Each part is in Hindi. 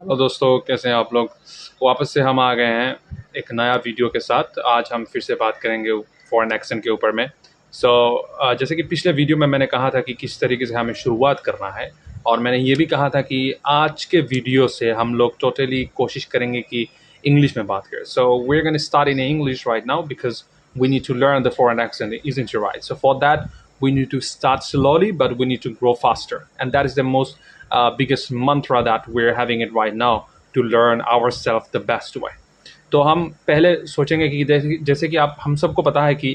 हेलो दोस्तों, कैसे हैं आप लोग। वापस से हम आ गए हैं एक नया वीडियो के साथ। आज हम फिर से बात करेंगे फॉरेन एक्सेंट के ऊपर में। जैसे कि पिछले वीडियो में मैंने कहा था कि किस तरीके से हमें शुरुआत करना है, और मैंने ये भी कहा था कि आज के वीडियो से हम लोग टोटली कोशिश करेंगे कि इंग्लिश में बात करें। So we are going to start in English right now because we need to learn the foreign accent, isn't it right? So for that, we need to start slowly, but we need to grow faster, and that is the most biggest mantra that we're having it right now to learn ourselves the best way. तो हम पहले सोचेंगे कि जैसे कि आप हम सबको पता है कि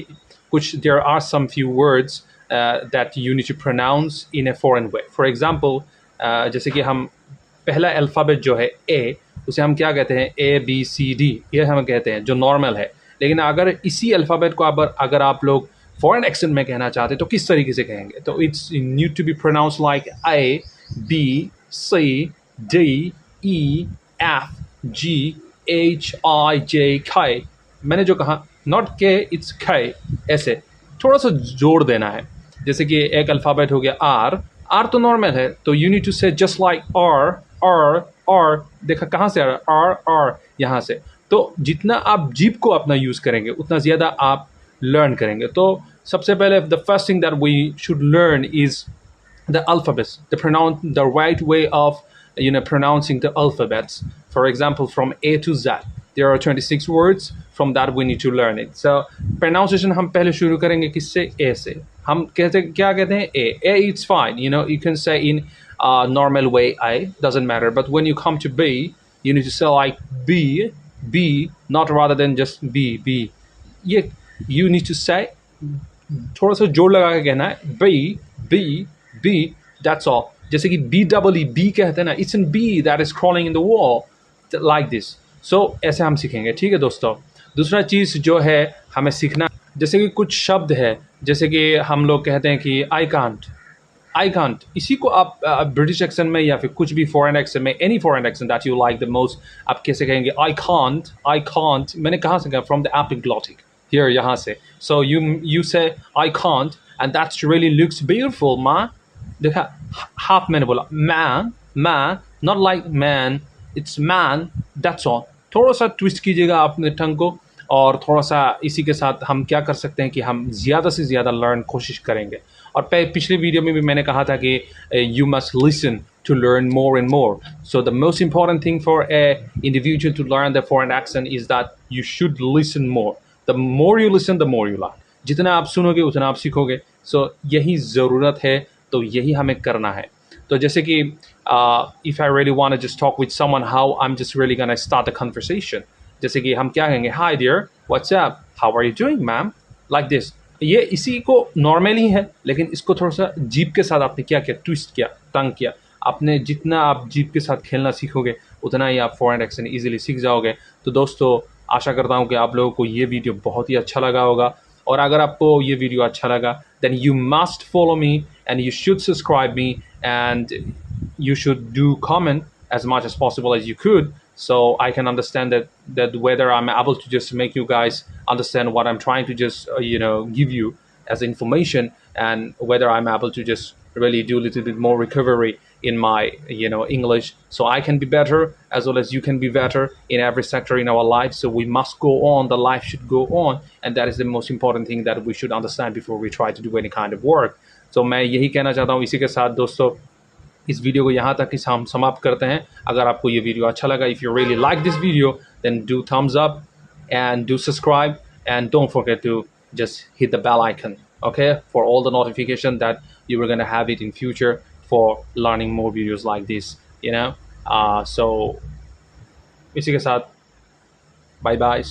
कुछ there are some few words that you need to pronounce in a foreign way. For example, जैसे कि हम पहला अल्फ़ाबेट जो है ए, उसे हम क्या कहते हैं, ए बी सी डी, ये हम कहते हैं जो नॉर्मल है। लेकिन अगर इसी अल्फ़ाबेट को अगर आप लोग फॉरेन एक्सेंट में कहना चाहते तो किस तरीके से कहेंगे, तो it's need to be pronounce like A B C D E F G H I J K. मैंने जो कहा नॉट के, इट्स के, ऐसे थोड़ा सा जोड़ देना है। जैसे कि एक अल्फ़ाबेट हो गया आर, आर तो नॉर्मल है, तो you need to say just like R R R. देखा कहाँ से आ रहा है, आर आर, यहाँ से। तो जितना आप जीप को अपना यूज़ करेंगे उतना ज़्यादा आप लर्न करेंगे। तो सबसे पहले the first thing that we should learn is the alphabets, the right way of pronouncing the alphabets. For example, from A to Z, there are 26 words. From that, we need to learn it. So pronunciation हम पहले शुरू करेंगे किससे, A से। हम क्या कहते हैं, A it's fine. You can say in normal way A, doesn't matter. But when you come to B, you need to say like B, not rather than just B. ये you need to say, थोड़ा सा जोर लगा के कहना है, बी, दैट्स ऑल। जैसे कि बी डबल ई, बी कहते हैं ना, it's in bee that is crawling in the wall, like this. So ऐसे हम सीखेंगे, ठीक है दोस्तों। दूसरा चीज़ जो है हमें सीखना, जैसे कि कुछ शब्द है, जैसे कि हम लोग कहते हैं कि आई कांट, इसी को आप ब्रिटिश एक्सेंट में या फिर कुछ भी फॉरेन एक्सेंट में, any foreign accent that you like the most, आप कैसे कहेंगे, आई कांट। मैंने कहाँ से कहा, फ्रॉम द एपिग्लॉटिक, हियर, यहाँ से। सो यू से I can't and that's really looks beautiful माँ। देखा, हाफ मैंने बोला man, not like man, it's man, that's all. थोड़ा सा ट्विस्ट कीजिएगा अपने टंग को, और थोड़ा सा इसी के साथ हम क्या कर सकते हैं कि हम ज़्यादा से ज़्यादा लर्न कोशिश करेंगे। और पिछले वीडियो में भी मैंने कहा था कि you must listen to learn more and more. So the most important thing for a individual to learn the foreign accent is that you should listen more. The more you listen, the more you learn. जितना आप सुनोगे उतना आप सीखोगे। So यही ज़रूरत है, तो यही हमें करना है। तो जैसे कि if I really want to just talk with someone, how I'm just really gonna start the conversation. जैसे कि हम क्या कहेंगे, hi dear, what's up, how are you doing ma'am, like this. ये इसी को नॉर्मल ही है, लेकिन इसको थोड़ा सा जीप के साथ आपने क्या किया, ट्विस्ट किया, तंग किया। आपने जितना आप जीप के साथ खेलना सीखोगे उतना ही आप फॉरेन एक्सेंट इजीली सीख जाओगे। तो दोस्तों, आशा करता हूँ कि आप लोगों को ये वीडियो बहुत ही अच्छा लगा होगा, और अगर आपको ये वीडियो अच्छा लगा then you must follow me and you should subscribe me and you should do comment as much as possible as you could, so I can understand that whether I'm able to just make you guys understand what I'm trying to just give you as information, and whether I'm able to just really do a little bit more recovery in my English, so I can be better as well as you can be better in every sector in our life. So we must go on, the life should go on, and that is the most important thing that we should understand before we try to do any kind of work. So मैं यही कहना चाहता हूँ। इसी के साथ दोस्तों, इस वीडियो को यहाँ तक हम समाप्त करते हैं। अगर आपको ये वीडियो अच्छा लगा, if you really like this video, then do thumbs up and do subscribe, and don't forget to just hit the bell icon, okay, for all the notification that you were going to have it in future for learning more videos like this. So इसी के साथ बाय बाय।